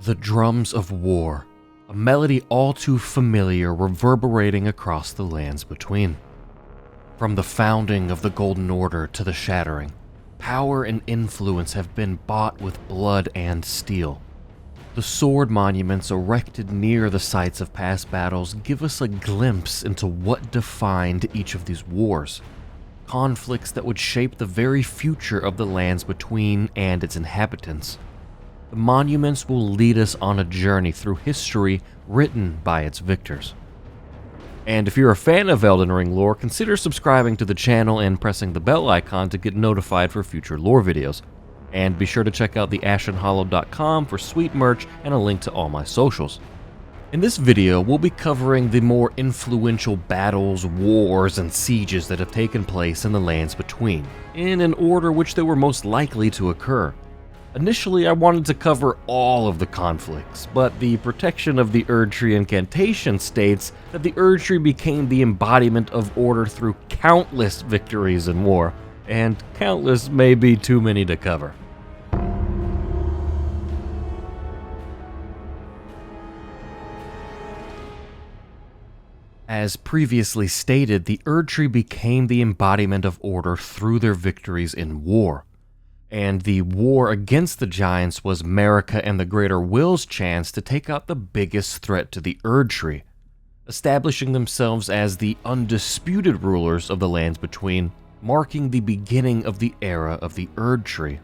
The drums of war, a melody all too familiar reverberating across the lands between. From the founding of the Golden Order to the shattering, power and influence have been bought with blood and steel. The sword monuments erected near the sites of past battles give us a glimpse into what defined each of these wars, conflicts that would shape the very future of the lands between and its inhabitants. The monuments will lead us on a journey through history written by its victors. And if you're a fan of Elden Ring lore, consider subscribing to the channel and pressing the bell icon to get notified for future lore videos. And be sure to check out theashenhollow.com for sweet merch and a link to all my socials. In this video, we'll be covering the more influential battles, wars, and sieges that have taken place in the lands between, in an order which they were most likely to occur. Initially, I wanted to cover all of the conflicts, but the protection of the Erdtree incantation states that the Erdtree became the embodiment of order through countless victories in war, and countless may be too many to cover. As previously stated, the Erdtree became the embodiment of order through their victories in war. And the war against the Giants was Marika and the Greater Will's chance to take out the biggest threat to the Erdtree, establishing themselves as the undisputed rulers of the lands between, marking the beginning of the era of the Erdtree.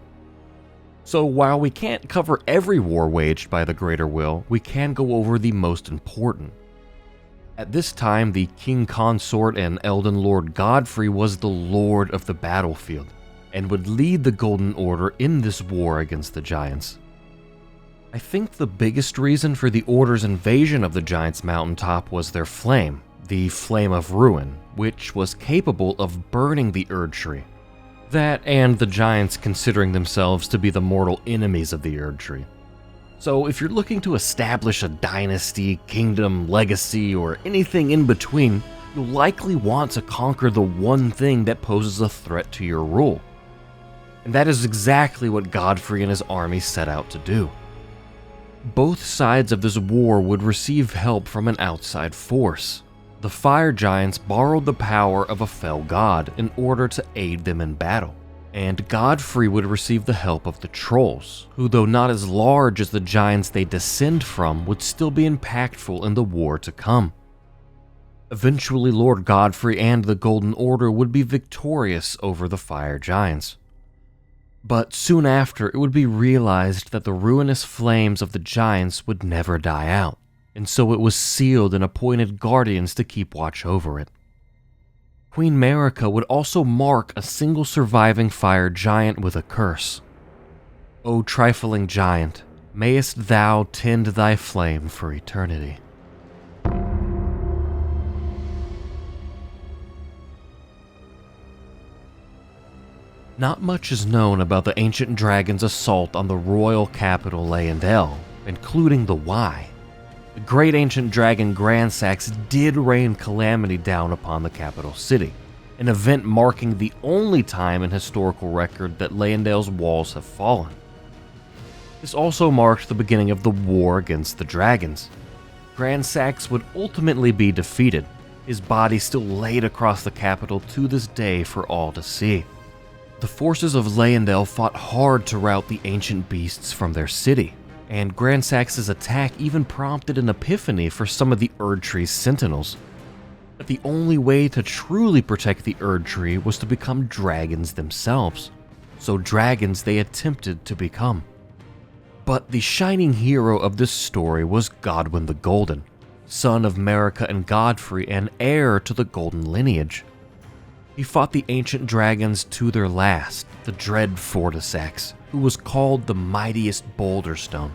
So while we can't cover every war waged by the Greater Will, we can go over the most important. At this time, the King Consort and Elden Lord Godfrey was the Lord of the battlefield, and would lead the Golden Order in this war against the Giants. I think the biggest reason for the Order's invasion of the Giants' mountaintop was their flame, the Flame of Ruin, which was capable of burning the Erdtree. That and the Giants considering themselves to be the mortal enemies of the Erdtree. So if you're looking to establish a dynasty, kingdom, legacy, or anything in between, you'll likely want to conquer the one thing that poses a threat to your rule. And that is exactly what Godfrey and his army set out to do. Both sides of this war would receive help from an outside force. The Fire Giants borrowed the power of a fell god in order to aid them in battle, and Godfrey would receive the help of the Trolls, who, though not as large as the giants they descend from, would still be impactful in the war to come. Eventually, Lord Godfrey and the Golden Order would be victorious over the Fire Giants. But soon after, it would be realized that the ruinous flames of the Giants would never die out, and so it was sealed and appointed guardians to keep watch over it. Queen Marika would also mark a single surviving Fire Giant with a curse. O trifling giant, mayest thou tend thy flame for eternity. Not much is known about the ancient dragon's assault on the royal capital Leyndell, including the why. The great ancient dragon Grandsax did rain calamity down upon the capital city, an event marking the only time in historical record that Leyndell's walls have fallen. This also marked the beginning of the war against the dragons. Grandsax would ultimately be defeated, his body still laid across the capital to this day for all to see. The forces of Leyndell fought hard to rout the ancient beasts from their city, and Grandsax's attack even prompted an epiphany for some of the Erdtree's sentinels. That the only way to truly protect the Erdtree was to become dragons themselves, so dragons they attempted to become. But the shining hero of this story was Godwyn the Golden, son of Marika and Godfrey and heir to the Golden lineage. He fought the ancient dragons to their last, the dread Fortisax, who was called the mightiest Boulder Stone.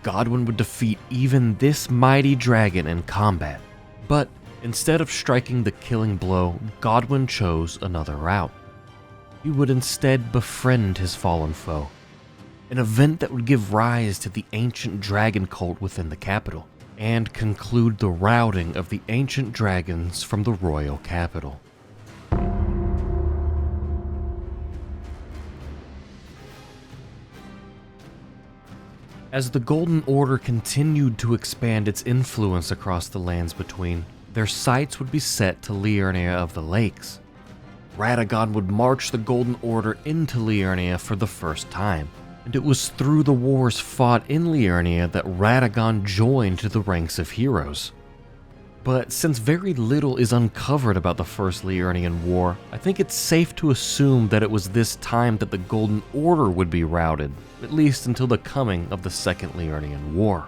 Godwyn would defeat even this mighty dragon in combat, but instead of striking the killing blow, Godwyn chose another route. He would instead befriend his fallen foe, an event that would give rise to the ancient dragon cult within the capital, and conclude the routing of the ancient dragons from the royal capital. As the Golden Order continued to expand its influence across the lands between, their sights would be set to Liurnia of the Lakes. Radagon would march the Golden Order into Liurnia for the first time, and it was through the wars fought in Liurnia that Radagon joined the ranks of heroes. But since very little is uncovered about the First Liurnian War, I think it's safe to assume that it was this time that the Golden Order would be routed, at least until the coming of the Second Liurnian War.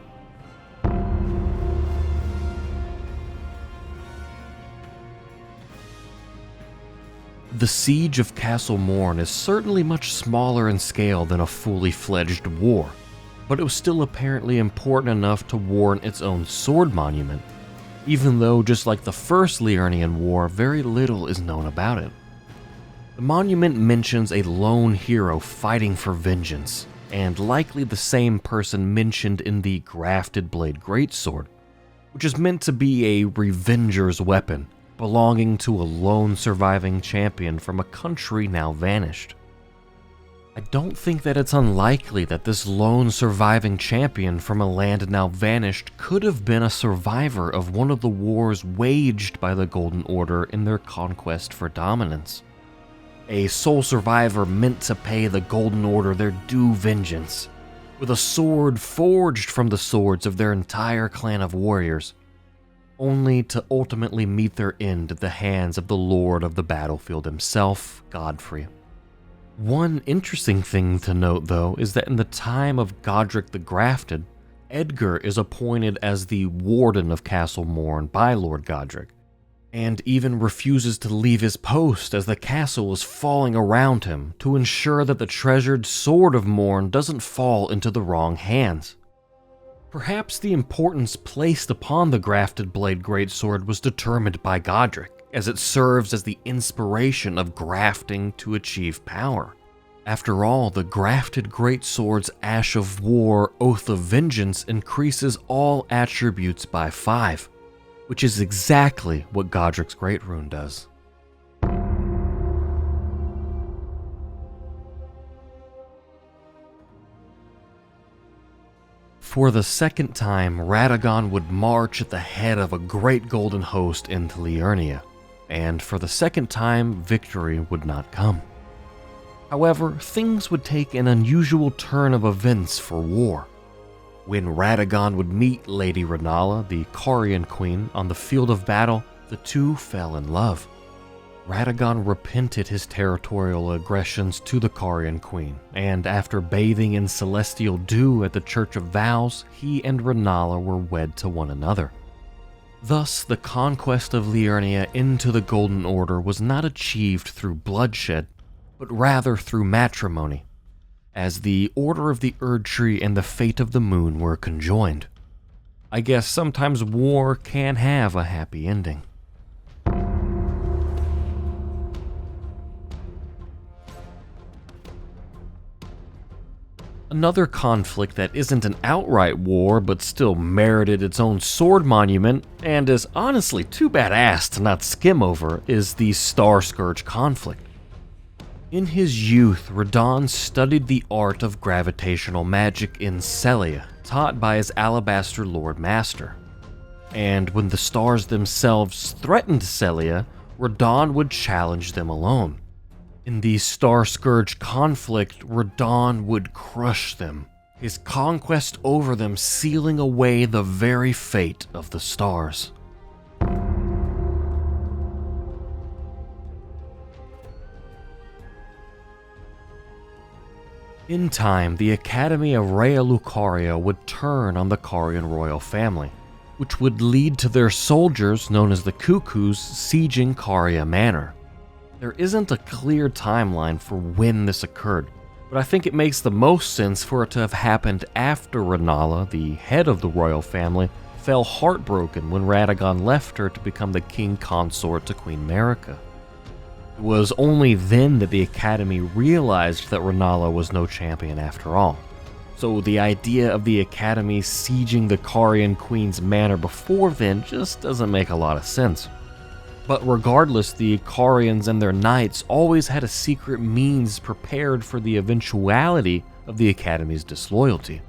The siege of Castle Morne is certainly much smaller in scale than a fully fledged war, but it was still apparently important enough to warrant its own sword monument, even though, just like the First Liurnian War, very little is known about it. The monument mentions a lone hero fighting for vengeance, and likely the same person mentioned in the Grafted Blade Greatsword, which is meant to be a revenger's weapon, belonging to a lone surviving champion from a country now vanished. I don't think that it's unlikely that this lone surviving champion from a land now vanished could have been a survivor of one of the wars waged by the Golden Order in their conquest for dominance. A sole survivor meant to pay the Golden Order their due vengeance, with a sword forged from the swords of their entire clan of warriors, only to ultimately meet their end at the hands of the Lord of the Battlefield himself, Godfrey. One interesting thing to note, though, is that in the time of Godrick the Grafted, Edgar is appointed as the Warden of Castle Morne by Lord Godrick, and even refuses to leave his post as the castle is falling around him to ensure that the treasured Sword of Morne doesn't fall into the wrong hands. Perhaps the importance placed upon the Grafted Blade Greatsword was determined by Godrick, as it serves as the inspiration of grafting to achieve power. After all, the Grafted Greatsword's Ash of War Oath of Vengeance increases all attributes by 5, which is exactly what Godrick's Great Rune does. For the second time, Radagon would march at the head of a great golden host into Liurnia, and for the second time, victory would not come. However, things would take an unusual turn of events for war. When Radagon would meet Lady Rennala, the Carian queen, on the field of battle, the two fell in love. Radagon repented his territorial aggressions to the Carian queen, and after bathing in celestial dew at the Church of Vows, he and Rennala were wed to one another. Thus, the conquest of Liurnia into the Golden Order was not achieved through bloodshed, but rather through matrimony, as the Order of the Erdtree and the Fate of the Moon were conjoined. I guess sometimes war can have a happy ending. Another conflict that isn't an outright war but still merited its own sword monument, and is honestly too badass to not skim over, is the Starscourge Conflict. In his youth, Radahn studied the art of gravitational magic in Sellia, taught by his Alabaster Lord Master. And when the stars themselves threatened Sellia, Radahn would challenge them alone. In the Starscourge Conflict, Radahn would crush them, his conquest over them sealing away the very fate of the stars. In time, the Academy of Rhea Lucaria would turn on the Carian royal family, which would lead to their soldiers, known as the Cuckoos, sieging Caria Manor. There isn't a clear timeline for when this occurred, but I think it makes the most sense for it to have happened after Rennala, the head of the royal family, fell heartbroken when Radagon left her to become the king consort to Queen Marika. It was only then that the Academy realized that Rennala was no champion after all. So the idea of the Academy sieging the Carian Queen's manor before then just doesn't make a lot of sense. But regardless, the Carians and their knights always had a secret means prepared for the eventuality of the Academy's disloyalty.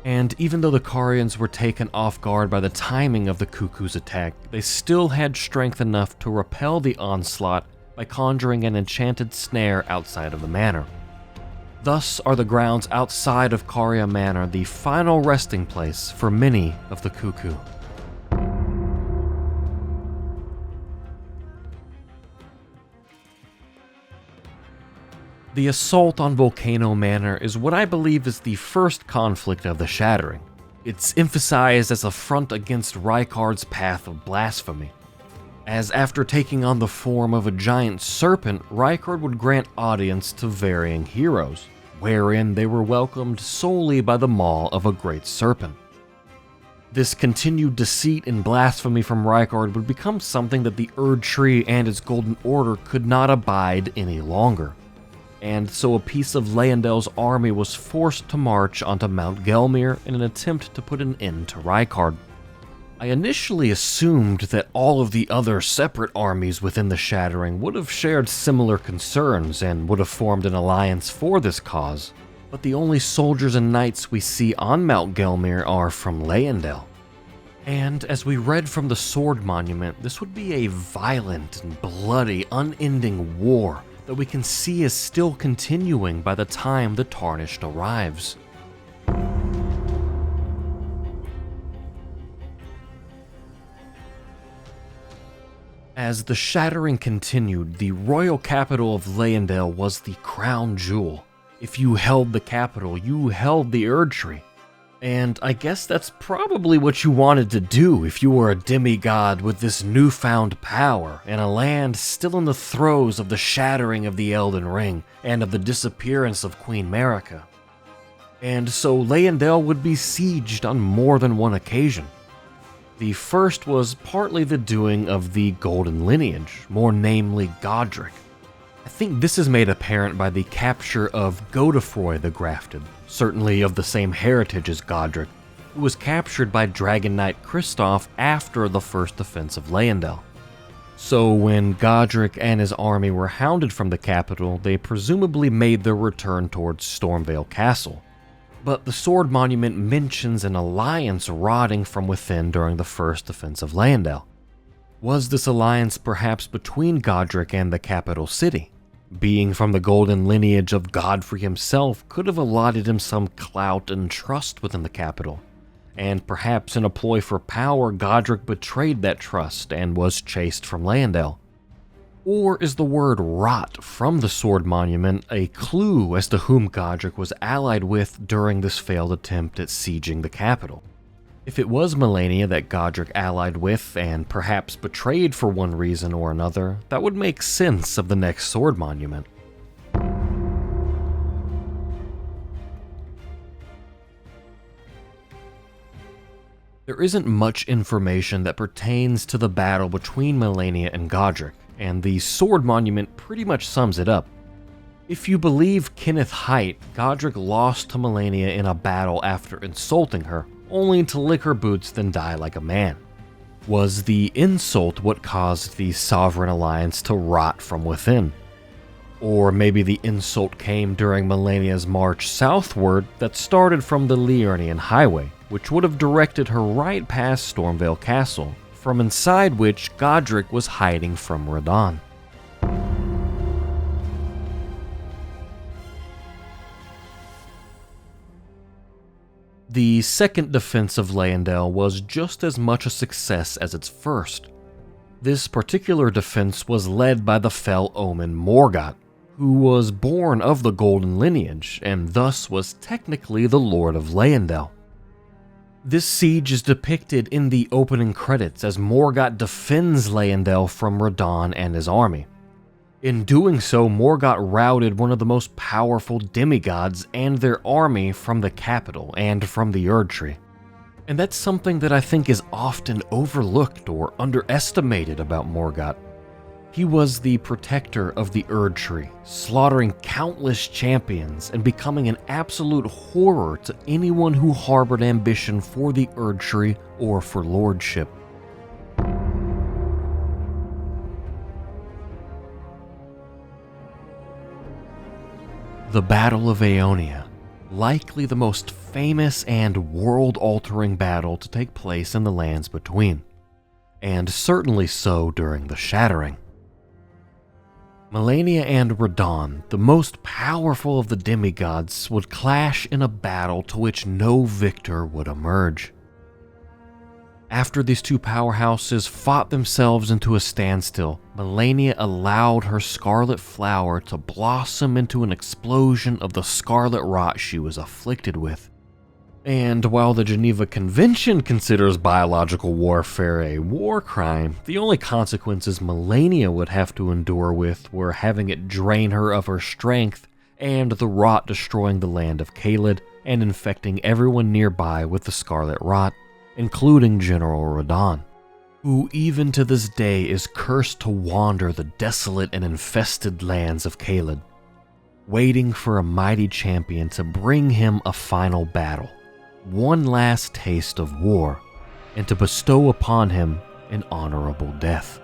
And even though the Carians were taken off guard by the timing of the Cuckoo's attack, they still had strength enough to repel the onslaught by conjuring an enchanted snare outside of the manor. Thus are the grounds outside of Caria Manor the final resting place for many of the Cuckoo. The assault on Volcano Manor is what I believe is the first conflict of the Shattering. It's emphasized as a front against Rykard's path of blasphemy, as after taking on the form of a giant serpent, Rykard would grant audience to varying heroes, wherein they were welcomed solely by the maw of a great serpent. This continued deceit and blasphemy from Rykard would become something that the Erd Tree and its Golden Order could not abide any longer, and so a piece of Leyndell's army was forced to march onto Mount Gelmir in an attempt to put an end to Rykard. I initially assumed that all of the other separate armies within the Shattering would have shared similar concerns and would have formed an alliance for this cause, but the only soldiers and knights we see on Mount Gelmir are from Leyndell. And as we read from the Sword Monument, this would be a violent and bloody, unending war that we can see is still continuing by the time the Tarnished arrives. As the Shattering continued, the royal capital of Leyndell was the crown jewel. If you held the capital, you held the Erd Tree. And I guess that's probably what you wanted to do if you were a demigod with this newfound power in a land still in the throes of the shattering of the Elden Ring and of the disappearance of Queen Marika. And so Leyndell would be sieged on more than one occasion. The first was partly the doing of the Golden Lineage, more namely Godrick. I think this is made apparent by the capture of Godefroy the Grafted, certainly of the same heritage as Godrick, who was captured by Dragon Knight Kristoff after the first defense of Leyndell. So when Godrick and his army were hounded from the capital, they presumably made their return towards Stormvale Castle. But the Sword Monument mentions an alliance rotting from within during the first defense of Leyndell. Was this alliance perhaps between Godrick and the capital city? Being from the golden lineage of Godfrey himself could have allotted him some clout and trust within the capital, and perhaps in a ploy for power, Godrick betrayed that trust and was chased from Leyndell. Or is the word rot from the Sword Monument a clue as to whom Godrick was allied with during this failed attempt at sieging the capital? If it was Malenia that Godrick allied with and perhaps betrayed for one reason or another, that would make sense of the next Sword Monument. There isn't much information that pertains to the battle between Malenia and Godrick, and the Sword Monument pretty much sums it up. If you believe Kenneth Haight, Godrick lost to Malenia in a battle after insulting her, only to lick her boots then die like a man. Was the insult what caused the Sovereign Alliance to rot from within? Or maybe the insult came during Malenia's march southward that started from the Liurnian Highway, which would have directed her right past Stormvale Castle, from inside which Godrick was hiding from Radahn. The second defense of Leyndell was just as much a success as its first. This particular defense was led by the fell omen Morgott, who was born of the Golden Lineage and thus was technically the Lord of Leyndell. This siege is depicted in the opening credits as Morgott defends Leyndell from Radahn and his army. In doing so, Morgott routed one of the most powerful demigods and their army from the capital and from the Erd Tree. And that's something that I think is often overlooked or underestimated about Morgott. He was the protector of the Erd Tree, slaughtering countless champions and becoming an absolute horror to anyone who harbored ambition for the Erd Tree or for lordship. The Battle of Aeonia. likely the most famous and world-altering battle to take place in the lands between, and certainly so during the Shattering. Malenia and Radahn, the most powerful of the demigods, would clash in a battle to which no victor would emerge. After these two powerhouses fought themselves into a standstill, Malenia allowed her scarlet flower to blossom into an explosion of the scarlet rot she was afflicted with. And while the Geneva Convention considers biological warfare a war crime, the only consequences Malenia would have to endure with were having it drain her of her strength and the rot destroying the land of Caelid and infecting everyone nearby with the scarlet rot, including General Radahn, who even to this day is cursed to wander the desolate and infested lands of Caelid, waiting for a mighty champion to bring him a final battle, one last taste of war, and to bestow upon him an honorable death.